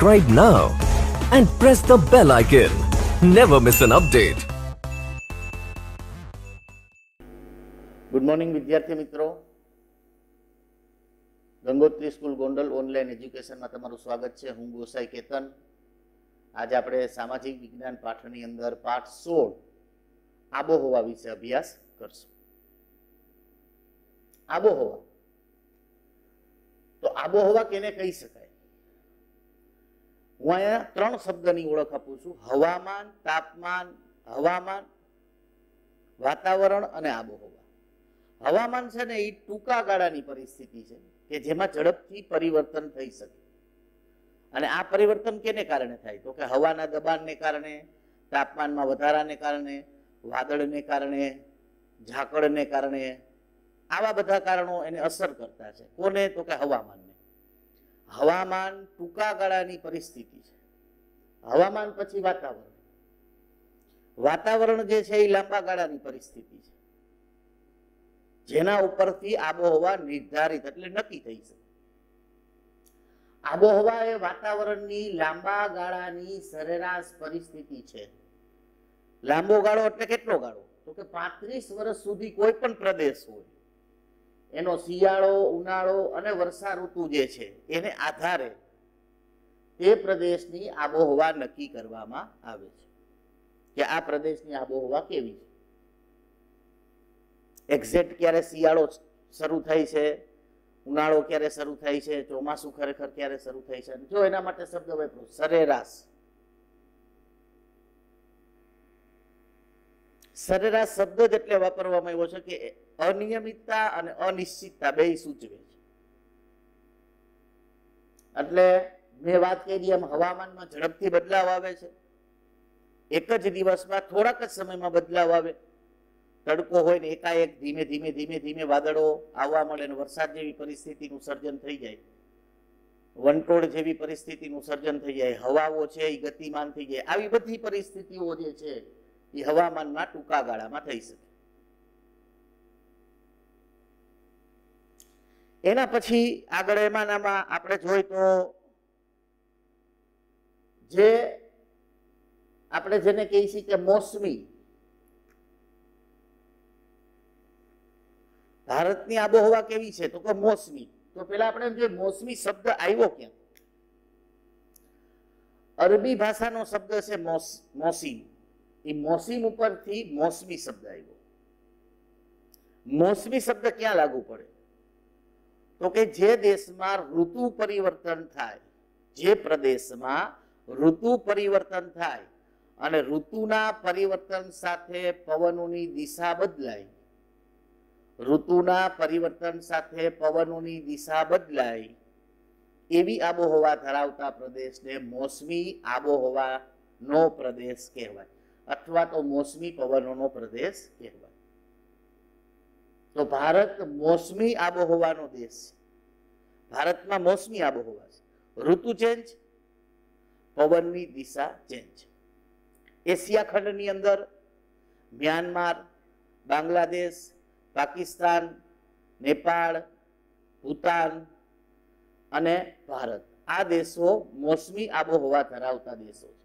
Subscribe now and press the bell icon. Never miss an update. Good morning વિદ્યાર્થી મિત્રો, Gangotri school Gondal online એજ્યુકેશનમાં તમારું સ્વાગત છે. હું ગોસાઈ કેતન. આજે આપણે સામાજિક વિજ્ઞાન પાઠની અંદર પાઠ 16 આબોહવા વિશે અભ્યાસ કરશું. આબોહવા તો આબોહવા કેને કહી શકાય? હું અહીંયા 3 શબ્દની ઓળખ આપું છું: હવામાન, તાપમાન, હવામાન, વાતાવરણ અને આબોહવા. હવામાન છે ને એ ટૂંકા ગાળાની પરિસ્થિતિ છે કે જેમાં ઝડપથી પરિવર્તન થઈ શકે. અને આ પરિવર્તન કેને કારણે થાય? તો કે હવાના દબાણને કારણે, તાપમાનમાં વધારાને કારણે, વાદળને કારણે, ઝાકળને કારણે, આવા બધા કારણો એને અસર કરતા છે. કોને? તો કે હવામાનને. હવામાન ટૂંકા ગાળાની પરિસ્થિતિ છે. હવામાન પછી વાતાવરણ. વાતાવરણ જે છે એ લાંબા ગાળાની પરિસ્થિતિ છે, જેના ઉપરથી આબોહવા નિર્ધારિત એટલે નક્કી થઈ શકે. આબોહવા એ વાતાવરણની લાંબા ગાળાની સરેરાશ પરિસ્થિતિ છે. લાંબો ગાળો એટલે કેટલો ગાળો? તો કે 35 વર્ષ સુધી કોઈ પણ પ્રદેશ હોય એનો શિયાળો, ઉનાળો અને વર્ષા ઋતુ જે છે એને આધારે તે પ્રદેશની આબોહવા નક્કી કરવામાં આવે છે કે આ પ્રદેશની આબોહવા કેવી છે. એક્ઝેક્ટ ક્યારે શિયાળો શરૂ થાય છે, ઉનાળો ક્યારે શરૂ થાય છે, ચોમાસું ખરેખર ક્યારે શરૂ થાય છે. જો એના માટે શબ્દ વાપરો સરેરાશ. સરેરાશ શબ્દ જ એટલે વાપરવામાં આવ્યો છે કે અનિયમિતતા અને અનિશ્ચિતતા બે સૂચવે છે. એટલે મેં વાત કરી એમ હવામાનમાં ઝડપથી બદલાવ આવે છે. એક જ દિવસમાં થોડાક જ સમયમાં બદલાવ આવે. તડકો હોય ને એકાએક ધીમે ધીમે ધીમે ધીમે વાદળો આવવા મળે ને વરસાદ જેવી પરિસ્થિતિનું સર્જન થઈ જાય, વંટોળ જેવી પરિસ્થિતિનું સર્જન થઈ જાય, હવાઓ છે એ ગતિમાન થઈ જાય. આવી બધી પરિસ્થિતિઓ જે છે એ હવામાનમાં ટૂંકા ગાળામાં થઈ શકે. એના પછી આગળ એમાંનામાં આપણે જોઈએ તો જે આપણે જેને કહીએ છીએ કે મોસમી. ભારતની આબોહવા કેવી છે? તો કે મોસમી. તો પેલા આપણે જે મોસમી શબ્દ આવ્યો ક્યાં? અરબી ભાષાનો શબ્દ છે મોસીમ. એ મોસીમ ઉપરથી મોસમી શબ્દ આવ્યો. મોસમી શબ્દ ક્યાં લાગુ પડે? તો કે જે દેશમાં ઋતુ પરિવર્તન થાય, જે પ્રદેશમાં ઋતુ પરિવર્તન થાય અને ઋતુના પરિવર્તન સાથે પવનોની દિશા બદલાય, ઋતુના પરિવર્તન સાથે પવનોની દિશા બદલાય એવી આબોહવા ધરાવતા પ્રદેશને મોસમી આબોહવાનો પ્રદેશ કહેવાય, અથવા તો મોસમી પવનોનો પ્રદેશ કહેવાય. તો ભારત મોસમી આબોહવાનો દેશ છે. ભારતમાં મોસમી આબોહવા છે. ઋતુ ચેન્જ, પવનની દિશા ચેન્જ. એશિયા ખંડની અંદર મ્યાનમાર, બાંગ્લાદેશ, પાકિસ્તાન, નેપાળ, ભૂતાન અને ભારત, આ દેશો મોસમી આબોહવા ધરાવતા દેશો છે.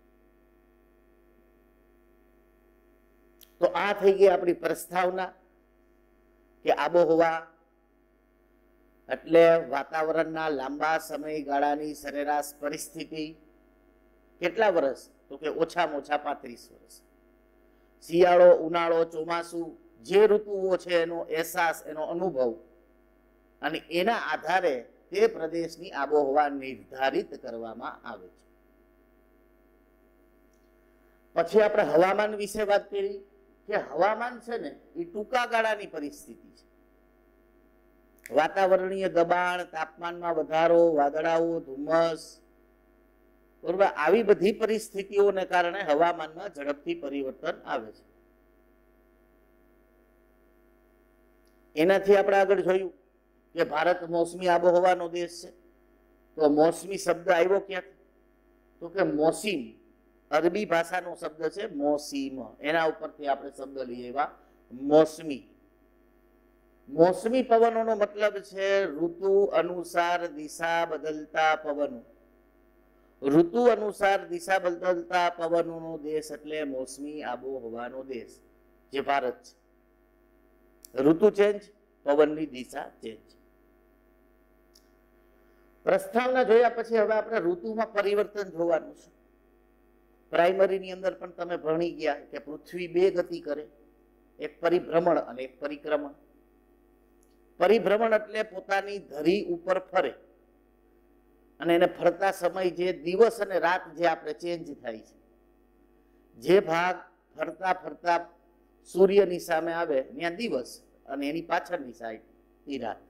તો આ થઈ ગઈ આપણી પ્રસ્તાવના કે આબોહવા એટલે વાતાવરણના લાંબા સમયગાળાની સરેરાશ પરિસ્થિતિ. કેટલા વર્ષ? તો કે ઓછામાં ઓછા 35 વર્ષ. શિયાળો, ઉનાળો, ચોમાસું, જે ઋતુઓ છે એનો અહેસાસ, એનો અનુભવ, અને એના આધારે તે પ્રદેશની આબોહવા નિર્ધારિત કરવામાં આવે છે. પછી આપણે હવામાન વિશે વાત કરી કે હવામાન છે ને એ ટૂંકા ગાળાની પરિસ્થિતિ છે. વાતાવરણીય દબાણ, તાપમાનમાં વધારો, વાદળાઓ, ધુમ્મસ, બરોબર, આવી બધી પરિસ્થિતિઓને કારણે હવામાનમાં ઝડપથી પરિવર્તન આવે છે. એનાથી આપણે આગળ જોયું કે ભારત મોસમી આબોહવાનો દેશ છે. તો મોસમી શબ્દ આવ્યો ક્યાંથી? તો કે મોસીમ, અરબી ભાષાનો શબ્દ છે મોસીમ, એના ઉપરથી આપણે શબ્દ લઈ આવ્યા મોસમી. મોસમી પવનોનો મતલબ છે ઋતુ અનુસાર દિશા બદલતા પવનો. ઋતુ અનુસાર દિશા બદલતા પવનોનો દેશ એટલે મોસમી આબોહવાનો દેશ જે ભારત છે. ઋતુ ચેન્જ, પવનની દિશા ચેન્જ. પ્રસ્તાવના જોયા પછી હવે આપણે ઋતુમાં પરિવર્તન જોવાનું છે. પ્રાઇમરીની અંદર પણ તમે ભણી ગયા કે પૃથ્વી બે ગતિ કરે, એક પરિભ્રમણ અને એક પરિક્રમણ. પરિભ્રમણ એટલે પોતાની ધરી ઉપર ફરે અને એને ફરતા સમય જે દિવસ અને રાત જે આપણે ચેન્જ થાય છે, જે ભાગ ફરતા ફરતા સૂર્યની સામે આવે ત્યાં દિવસ અને એની પાછળની સાઈડ એ રાત.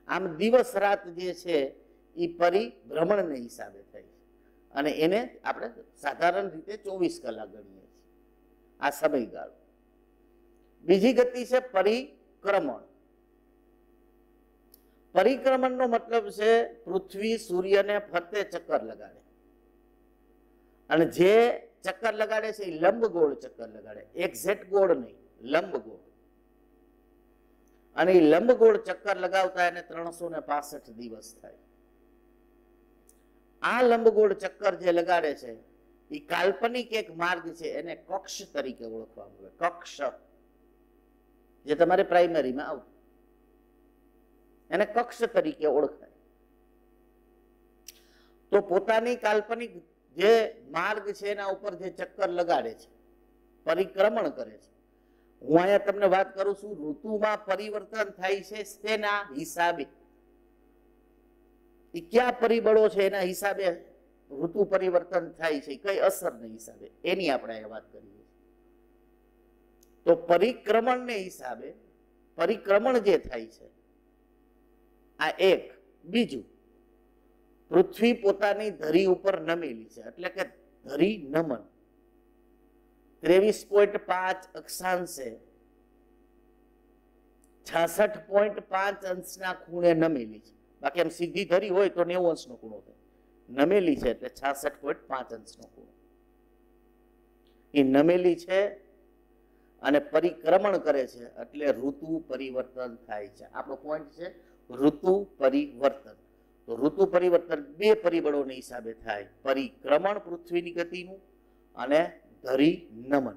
આમ દિવસ રાત જે છે એ પરિભ્રમણને હિસાબે થાય છે અને એને આપણે સાધારણ રીતે 24 કલાક ગણીએ છીએ આ સમયગાળો. બીજી ગતિ છે પરિક્રમણ. પરિક્રમણનો મતલબ છે પૃથ્વી સૂર્યને ફરતે ચક્કર લગાડે અને જે ચક્કર લગાડે છે એ લંબગોળ ચક્કર લગાડે, એક્ઝેક્ટ ગોળ નહીં, લંબગોળ. અને એ લંબગોળ ચક્કર લગાવતા એને 365 દિવસ થાય. આ લંબગોળ ચક્કર જે લગાડે છે એ કાલ્પનિક એક માર્ગ છે, એને કક્ષ તરીકે ઓળખવામાં આવે. કક્ષ જે તમારે પ્રાઇમરીમાં આવતું એને કક્ષ તરીકે ઓળખાય. તો પોતાની કાલ્પનિક જે માર્ગ છે એના ઉપર જે ચક્કર લગાડે છે, પરિક્રમણ કરે છે. હું અહીંયા તમને વાત કરું છું ઋતુમાં પરિવર્તન થાય છે તેના હિસાબે. એ કયા પરિબળો છે એના હિસાબે ઋતુ પરિવર્તન થાય છે, કઈ અસરના હિસાબે, એની આપણે અહીંયા વાત કરીએ. તો પરિક્રમણને હિસાબે પરિક્રમણ જે થાય છે આ એક. બીજું, પૃથ્વી પોતાની ધરી ઉપર નમેલી છે એટલે કે ધરી નમન 23.5 અક્ષાંશે 66.5 અંશના ખૂણે નમેલી છે. બાકી આમ સીધી ધરી હોય તો 90 અંશનો ખૂણો થાય. નમેલી છે એટલે 66.5 અંશનો ખૂણો. એ નમેલી છે અને પરિક્રમણ કરે છે એટલે ઋતુ પરિવર્તન થાય છે. આપણો પોઈન્ટ છે ઋતુ પરિવર્તન. તો ઋતુ પરિવર્તન બે પરિબળોને હિસાબે થાય, પરિક્રમણ પૃથ્વીની ગતિનું અને ધરી નમન.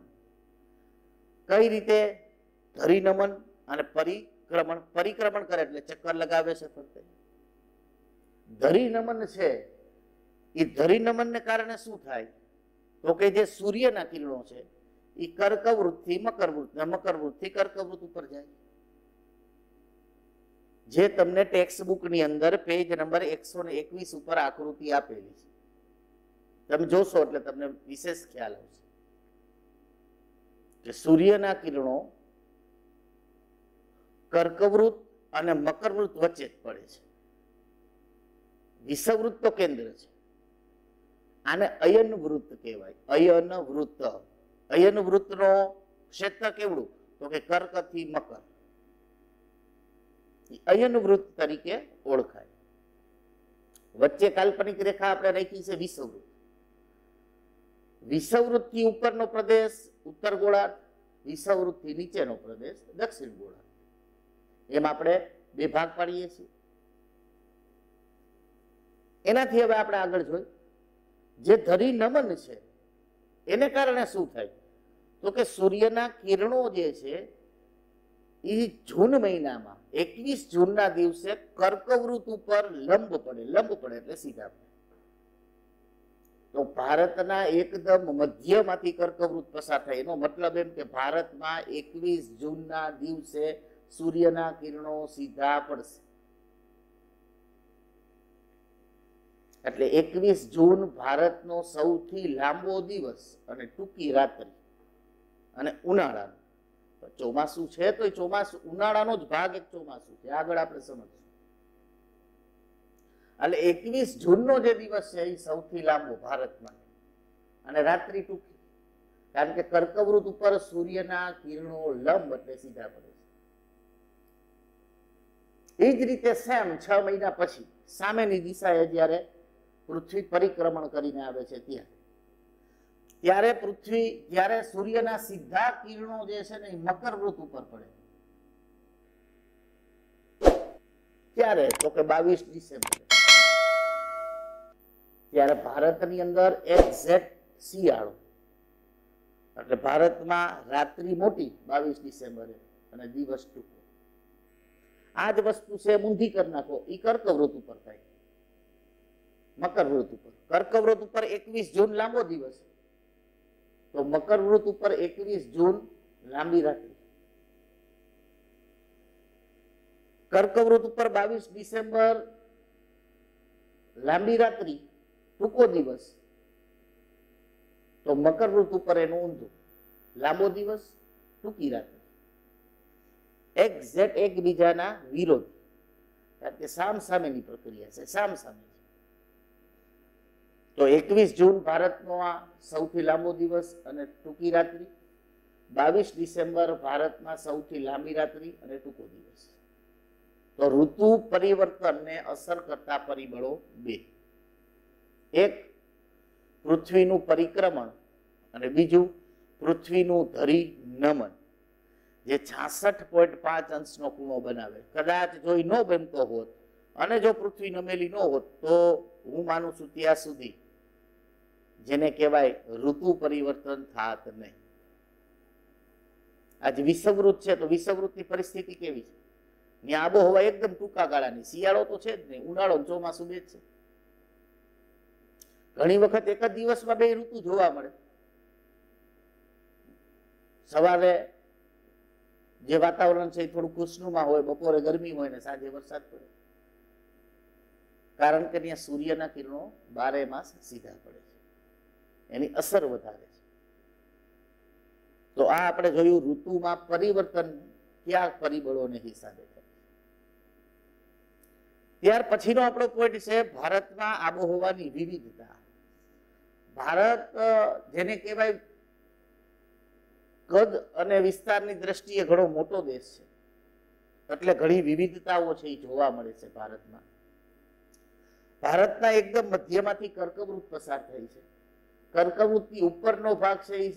કઈ રીતે ધરી નમન અને પરિક્રમણ? પરિક્રમણ કરે એટલે ચક્કર લગાવે છે ફરતે. ધરી નમન છે એ ધરી નમનને કારણે શું થાય તો કે જે સૂર્યના કિરણો છે એ કર્કવૃતથી મકરવૃત, મકરવૃતથી કર્કવૃત ઉપર જાય. જે તમને ટેક્સ્ટ બુકની અંદર પેજ નંબર 121 ઉપર આકૃતિ આપેલી છે, તમે જોશો એટલે તમને વિશેષ ખ્યાલ આવશે કે સૂર્યના કિરણો કર્કવૃત અને મકરવૃત વચ્ચે જ પડે છે. વિષવવૃત્ત તો કેન્દ્ર છે. આને અયન વૃત્ત કહેવાય. અયન વૃત્ત. અયન વૃત્તનો ક્ષેત્ર કેવડું તો કે કર્ક થી મકર. અયન વૃત્ત તરીકે ઓળખાય. વચ્ચે કાલ્પનિક રેખા આપણે રાખી છે વિષવવૃત્ત. વિષવવૃત્ત થી ઉપરનો પ્રદેશ ઉત્તર ગોળાર્ધ, વિષવવૃત્ત થી નીચેનો પ્રદેશ દક્ષિણ ગોળાર્ધ. એમ આપણે બે ભાગ પાડીએ છીએ. એનાથી હવે આપણે આગળ જોઈ જે ધરી નમન છે એને કારણે શું થાય તો કે સૂર્યના કિરણો જે છે એ જૂન મહિનામાં 21 જૂનના દિવસે કર્કવૃત ઉપર લંબ પડે એટલે સીધા પડે. તો ભારતના એકદમ મધ્યમાંથી કર્કવૃત પસાર થાય. એનો મતલબ એમ કે ભારતમાં 21 જૂનના દિવસે સૂર્યના કિરણો સીધા પડશે. એટલે 21 જૂન ભારતનો સૌથી લાંબો દિવસ અને ટૂંકી રાત્રિ અને ઉનાળાનો. ચોમાસું છે તો એ ચોમાસું ઉનાળાનો જ ભાગ એક ચોમાસું છે. આગળ આપણે સમજશું. એટલે 21 જૂનનો જે દિવસ છે એ સૌથી લાંબો ભારતમાં અને રાત્રિ ટૂંકી, કારણ કે કર્કવૃત ઉપર સૂર્યના કિરણો લંબ એટલે સીધા પડે છે. એ જ રીતે સેમ 6 મહિના પછી સામેની દિશાએ જ્યારે પૃથ્વી પરિક્રમણ કરીને આવે છે ત્યારે સૂર્યના સીધા કિરણો જે છે ને એ મકરવૃત ઉપર પડે. ક્યારે તો કે 22 ડિસેમ્બરે. ત્યારે ભારતની અંદર એક્ઝેક્ટ શિયાળો, એટલે ભારતમાં રાત્રિ મોટી 22 ડિસેમ્બરે અને દિવસ ટૂંકો. આ જ વસ્તુ છે ઊંધી કરી નાખો, એ કર્કવૃત ઉપર થાય, મકરવૃત ઉપર. કર્કવૃત ઉપર 21 જૂન લાંબો દિવસ, તો મકરવૃત ઉપર 21 જૂન લાંબી રાત્રિ. કર્કવૃત ઉપર 22 ડિસેમ્બર લાંબી રાત્રિ ટૂંકો દિવસ, તો મકરવૃત ઉપર એનું ઊંધું, લાંબો દિવસ ટૂંકી રાત્રિ. એક્ઝેક્ટ એકબીજાના વિરોધ, કારણ કે સામસામેની પ્રક્રિયા છે, સામસામે. તો 21 જૂન ભારતનો આ સૌથી લાંબો દિવસ અને ટૂંકી રાત્રિ, 22 ડિસેમ્બર ભારતમાં સૌથી લાંબી રાત્રિ અને ટૂંકો દિવસ. તો ઋતુ પરિવર્તનને અસર કરતા પરિબળો બે, એક પૃથ્વીનું પરિક્રમણ અને બીજું પૃથ્વીનું ધરી નમન, જે 66.5 અંશનો ખૂણો બનાવે. કદાચ જો ન બનતો હોત અને જો પૃથ્વી નમેલી ન હોત તો હું માનું છું ત્યાં સુધી જેને કહેવાય ઋતુ પરિવર્તન થાત નહીં. આજે વિષુવવૃત છે, તો વિષુવવૃતની પરિસ્થિતિ કેવી છે? ત્યાં આબોહવા એકદમ ટૂંકા ગાળાની, શિયાળો તો છે જ નહીં, ઉનાળો ચોમાસું બે જ છે. ઘણી વખત એક જ દિવસમાં બે ઋતુ જોવા મળે. સવારે જે વાતાવરણ છે એ થોડું ખુશનુમા હોય, બપોરે ગરમી હોય ને સાંજે વરસાદ પડે, કારણ કે ત્યાં સૂર્યના કિરણો 12 માસ સીધા પડે છે, એની અસર વધારે છે. તો આ આપણે જોયું ઋતુમાં પરિવર્તન કયા પરિબળોને હિસાબે થાય. ત્યાર પછીનો આપણો પોઈન્ટ છે ભારતમાં આબોહવાની વિવિધતા. ભારત જેને કહેવાય કદ અને વિસ્તારની દ્રષ્ટિએ ઘણો મોટો દેશ છે, એટલે ઘણી વિવિધતાઓ છે એ જોવા મળે છે ભારતમાં. ભારતના એકદમ મધ્યમાંથી કર્કવૃત પસાર થઈ છે. કર્કવૃતની ઉપરનો ભાગ છે એ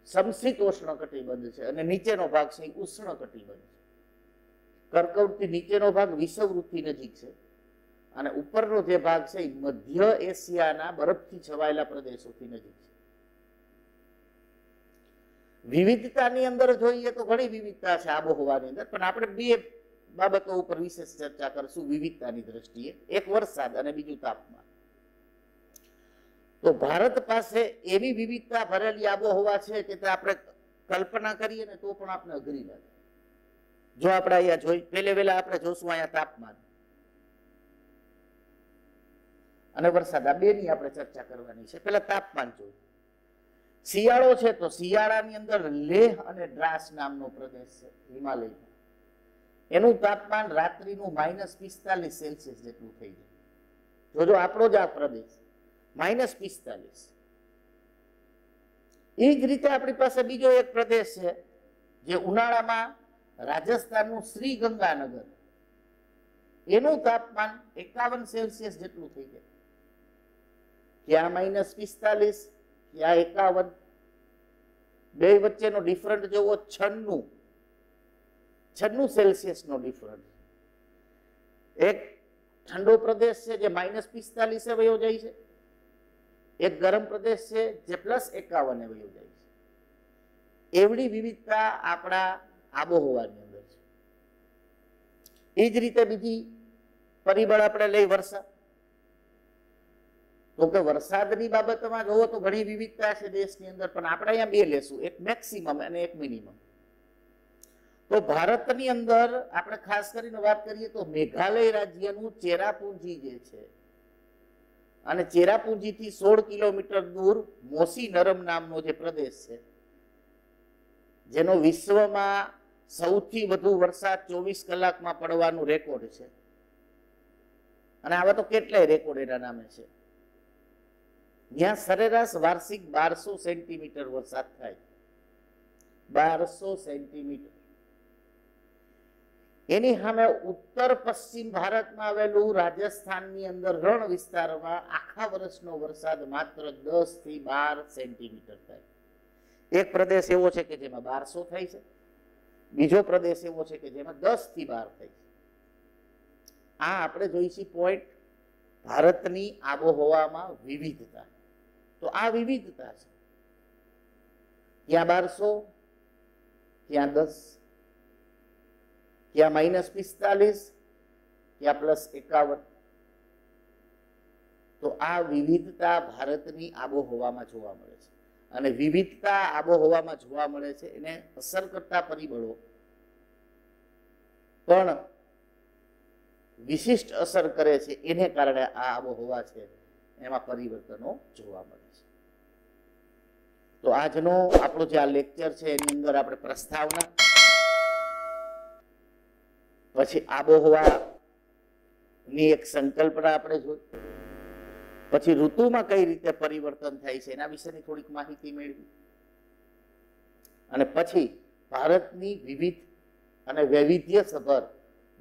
સમશીતોષ્ણ કટિબંધ છે અને નીચેનો ભાગ છે એ ઉષ્ણ કટિબંધ છે. કર્કવૃતથી નીચેનો ભાગ વિષુવવૃતથી નજીક છે અને ઉપરનો જે ભાગ છે એ મધ્ય એશિયાના બરફથી છવાયેલા પ્રદેશોથી નજીક છે. વિવિધતાની અંદર જોઈએ તો ઘણી વિવિધતા છે આબોહવાની અંદર, પણ આપણે બે બાબતો ઉપર વિશેષ ચર્ચા કરશું વિવિધતાની દ્રષ્ટિએ. એક વરસાદ અને બીજું તાપમાન. તો ભારત પાસે એવી વિવિધતા ભરેલી આબોહવા છે કે તે આપણે કલ્પના કરીએ ને તો પણ આપણે અઘરી લાગે. જો આપણે અહીંયા જોઈ પહેલા આપણે જોશું અહીંયા તાપમાન અને વરસાદ, આ બેની આપણે ચર્ચા કરવાની છે. પહેલા તાપમાન જોયું. શિયાળો છે તો શિયાળાની અંદર લેહ અને દ્રાસ નામનો પ્રદેશ છે હિમાલયમાં, એનું તાપમાન રાત્રિનું -45 સેલ્સિયસ જેટલું થઈ જાય. જોજો આપણો જ આ પ્રદેશ -45. એ જ રીતે આપણી પાસે બીજો એક પ્રદેશ છે જે ઉનાળામાં રાજસ્થાનનું શ્રી ગંગાનગર, એનું તાપમાન 51 સેલ્સિયસ જેટલું થઈ જાય. ક્યાં -45, ક્યાં 51, બે વચ્ચેનો ડિફરન્ટ જોવો 96 સેલ્સિયસનો ડિફરન્ટ. એક ઠંડો પ્રદેશ છે જે -45 વયો જાય છે, એક ગરમ પ્રદેશ છે જે +51 વયો જાય છે. એવડી વિવિધતા આપણા આબોહવાની અંદર છે. એ જ રીતે બીજી પરિબળ આપણે લઈ વરસાદ. તો કે વરસાદની બાબતમાં જોવો તો ઘણી વિવિધતા છે દેશની અંદર, પણ આપણે અહીંયા બે લેશું, એક મેક્સિમમ અને એક મિનિમમ. તો ભારતની અંદર આપણે ખાસ કરીને વાત કરીએ તો મેઘાલય રાજ્યનું ચેરાપુંજી જે છે, અને ચેરાપુંજીથી 16 કિલોમીટર દૂર મોસી નરમ નામનો જે પ્રદેશ છે, જેનો વિશ્વમાં સૌથી વધુ વરસાદ 24 કલાકમાં પડવાનું રેકોર્ડ છે. અને આવા તો કેટલાય રેકોર્ડ એના નામે છે. ત્યાં સરેરાશ વાર્ષિક 1200 સેન્ટીમીટર વરસાદ થાય, 1200 સેન્ટીમીટર. એની સામે ઉત્તર પશ્ચિમ ભારતમાં આવેલું રાજસ્થાનની અંદર રણ વિસ્તારમાં આખા વર્ષનો વરસાદ માત્ર 10 થી 12 સેન્ટીમીટર થાય. એક પ્રદેશ એવો છે કે જેમાં 1200 થાય છે, બીજો પ્રદેશ એવો છે કે જેમાં 10 થી 12 થાય છે. આ આપણે જોઈશું પોઈન્ટ ભારતની આબોહવામાં વિવિધતા. તો આ વિવિધતા છે. ક્યાં 1200, ક્યાં 10, ક્યાં -45, ક્યાં +51. તો આ વિવિધતા ભારતની આબોહવામાં જોવા મળે છે. અને વિવિધતા આબોહવામાં જોવા મળે છે એને અસર કરતા પરિબળો પણ વિશિષ્ટ અસર કરે છે. એને કારણે આ આબોહવા છે એમાં પરિવર્તનો જોવા મળે છે. તો આજનો આપણો જે આ લેક્ચર છે એની અંદર આપણે પ્રસ્તાવના, પછી આબોહવાની એક સંકલ્પના આપણે જોઈ, પછી ઋતુમાં કઈ રીતે પરિવર્તન થાય છે એના વિશેની થોડીક માહિતી મેળવી, અને પછી ભારતની વિવિધ અને વૈવિધ્યસભર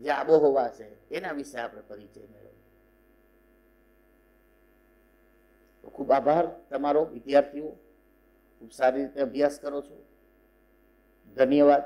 જે આબોહવા છે એના વિશે આપણે પરિચય મેળવ્યો. તો ખૂબ આભાર તમારો. વિદ્યાર્થીઓ ખૂબ સારી રીતે અભ્યાસ કરો છો. ધન્યવાદ.